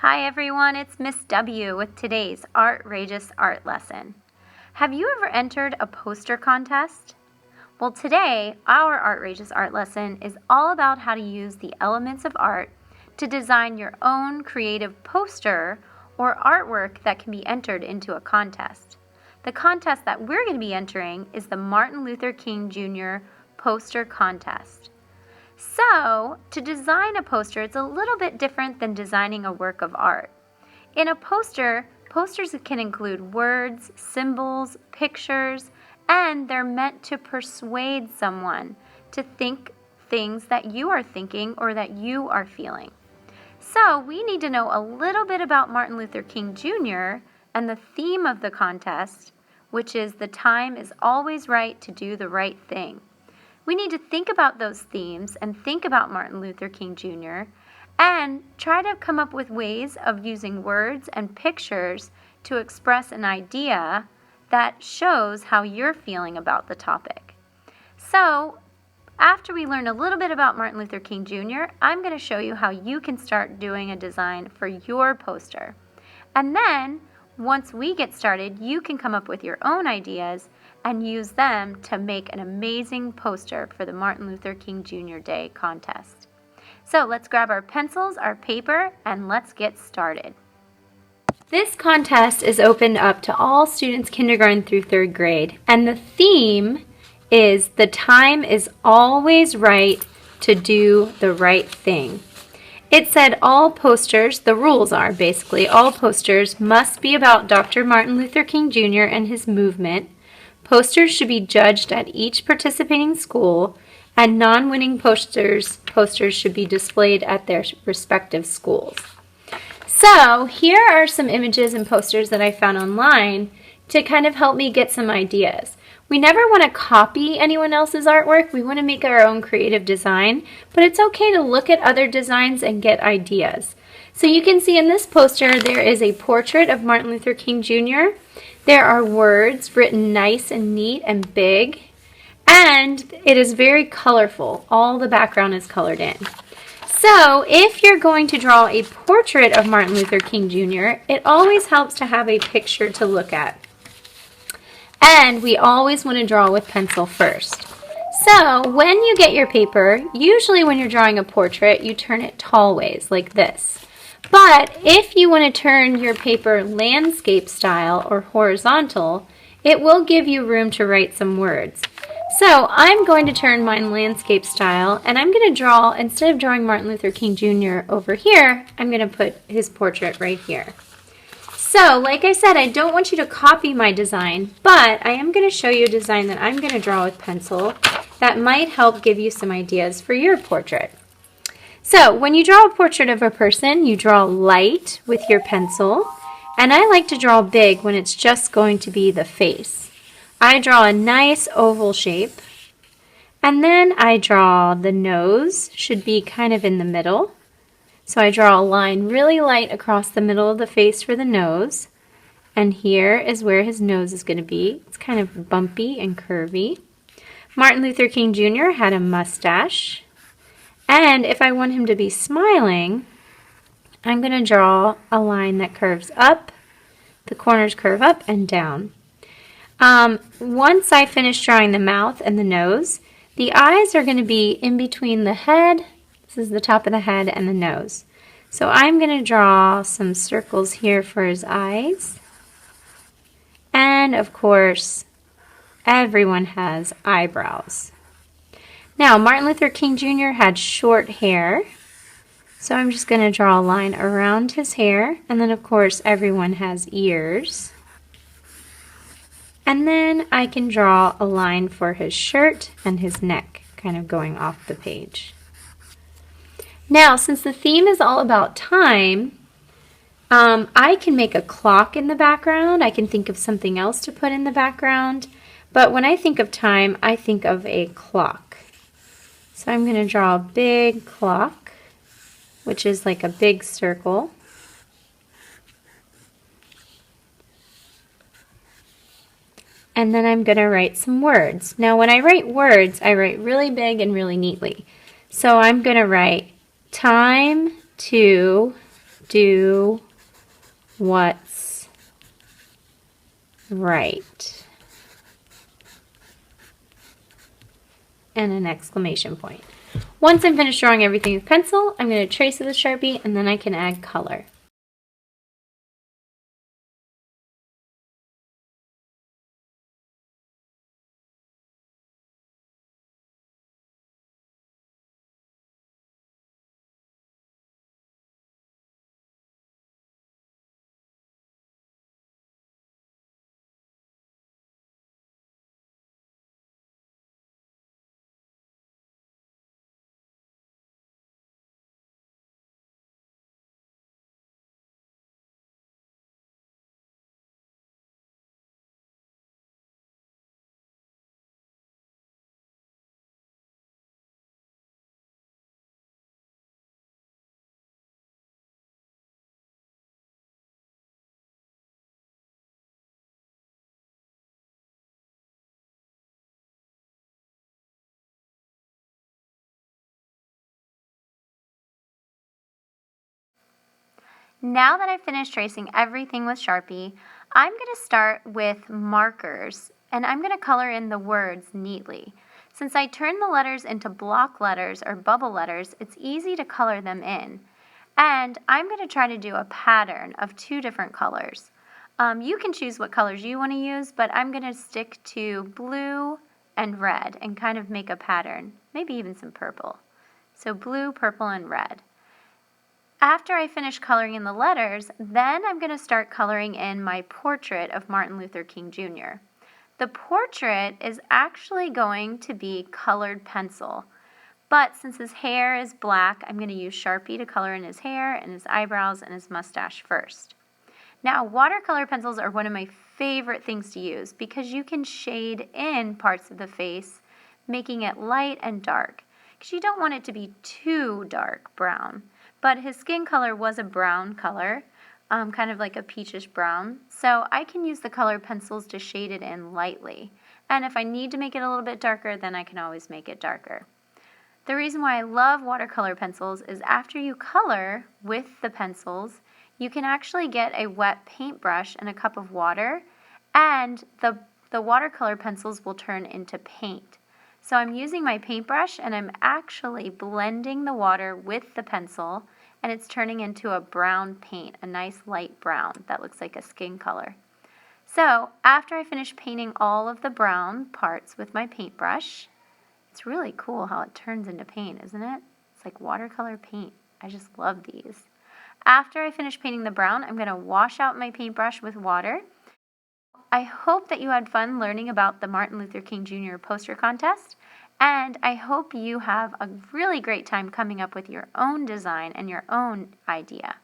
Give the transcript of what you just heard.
Hi everyone, it's Miss W with today's Artrageous Art lesson. Have you ever entered a poster contest? Well, today our Artrageous Art lesson is all about how to use the elements of art to design your own creative poster or artwork that can be entered into a contest. The contest that we're going to be entering is the Martin Luther King Jr. Poster Contest. So, to design a poster, it's a little bit different than designing a work of art. In a poster, posters can include words, symbols, pictures, and they're meant to persuade someone to think things that you are thinking or that you are feeling. So, we need to know a little bit about Martin Luther King Jr. and the theme of the contest, which is the time is always right to do the right thing. We need to think about those themes and think about Martin Luther King Jr. and try to come up with ways of using words and pictures to express an idea that shows how you're feeling about the topic. So, after we learn a little bit about Martin Luther King Jr., I'm going to show you how you can start doing a design for your poster. And then, once we get started, you can come up with your own ideas and use them to make an amazing poster for the Martin Luther King Jr. Day contest. So let's grab our pencils, our paper, and let's get started. This contest is open up to all students kindergarten through 3rd grade, and the theme is the time is always right to do the right thing. It said all posters, the rules are basically, all posters must be about Dr. Martin Luther King Jr. and his movement. Posters should be judged at each participating school, and non-winning posters should be displayed at their respective schools. So here are some images and posters that I found online to kind of help me get some ideas. We never want to copy anyone else's artwork. We want to make our own creative design, but it's okay to look at other designs and get ideas. So you can see in this poster there is a portrait of Martin Luther King Jr. There are words written nice and neat and big, and it is very colorful. All the background is colored in. So if you're going to draw a portrait of Martin Luther King Jr., it always helps to have a picture to look at. And we always want to draw with pencil first. So when you get your paper, usually when you're drawing a portrait, you turn it tall ways like this. But if you want to turn your paper landscape style or horizontal, it will give you room to write some words. So I'm going to turn mine landscape style, and I'm going to draw, instead of drawing Martin Luther King Jr. over here, I'm going to put his portrait right here. So, like I said, I don't want you to copy my design, but I am going to show you a design that I'm going to draw with pencil that might help give you some ideas for your portrait. So, when you draw a portrait of a person, you draw light with your pencil, and I like to draw big when it's just going to be the face. I draw a nice oval shape, and then I draw the nose, should be kind of in the middle. So I draw a line really light across the middle of the face for the nose, and here is where his nose is going to be. It's kind of bumpy and curvy. Martin Luther King Jr. had a mustache, and if I want him to be smiling, I'm going to draw a line that curves up, the corners curve up and down. Once I finish drawing the mouth and the nose, the eyes are going to be in between the head. This is the top of the head and the nose. So I'm going to draw some circles here for his eyes. And of course, everyone has eyebrows. Now, Martin Luther King Jr. had short hair. So I'm just going to draw a line around his hair. And then of course, everyone has ears. And then I can draw a line for his shirt and his neck, kind of going off the page. Now, since the theme is all about time, I can make a clock in the background. I can think of something else to put in the background. But when I think of time, I think of a clock. So I'm going to draw a big clock, which is like a big circle. And then I'm going to write some words. Now, when I write words, I write really big and really neatly. So I'm going to write time to do what's right. And an exclamation point. Once I'm finished drawing everything with pencil, I'm going to trace it with Sharpie and then I can add color. Now that I've finished tracing everything with Sharpie, I'm going to start with markers and I'm going to color in the words neatly. Since I turned the letters into block letters or bubble letters, it's easy to color them in. And I'm going to try to do a pattern of 2 different colors. You can choose what colors you want to use, but I'm going to stick to blue and red and kind of make a pattern, maybe even some purple. So blue, purple, and red. After I finish coloring in the letters, then I'm going to start coloring in my portrait of Martin Luther King Jr. The portrait is actually going to be colored pencil, but since his hair is black, I'm going to use Sharpie to color in his hair and his eyebrows and his mustache first. Now, watercolor pencils are one of my favorite things to use because you can shade in parts of the face, making it light and dark, because you don't want it to be too dark brown. But his skin color was a brown color, kind of like a peachish brown, so I can use the colored pencils to shade it in lightly. And if I need to make it a little bit darker, then I can always make it darker. The reason why I love watercolor pencils is after you color with the pencils, you can actually get a wet paintbrush and a cup of water, and the watercolor pencils will turn into paint. So I'm using my paintbrush and I'm actually blending the water with the pencil, and it's turning into a brown paint, a nice light brown that looks like a skin color. So after I finish painting all of the brown parts with my paintbrush, it's really cool how it turns into paint, isn't it? It's like watercolor paint. I just love these. After I finish painting the brown, I'm going to wash out my paintbrush with water. I hope that you had fun learning about the Martin Luther King Jr. poster contest, and I hope you have a really great time coming up with your own design and your own idea.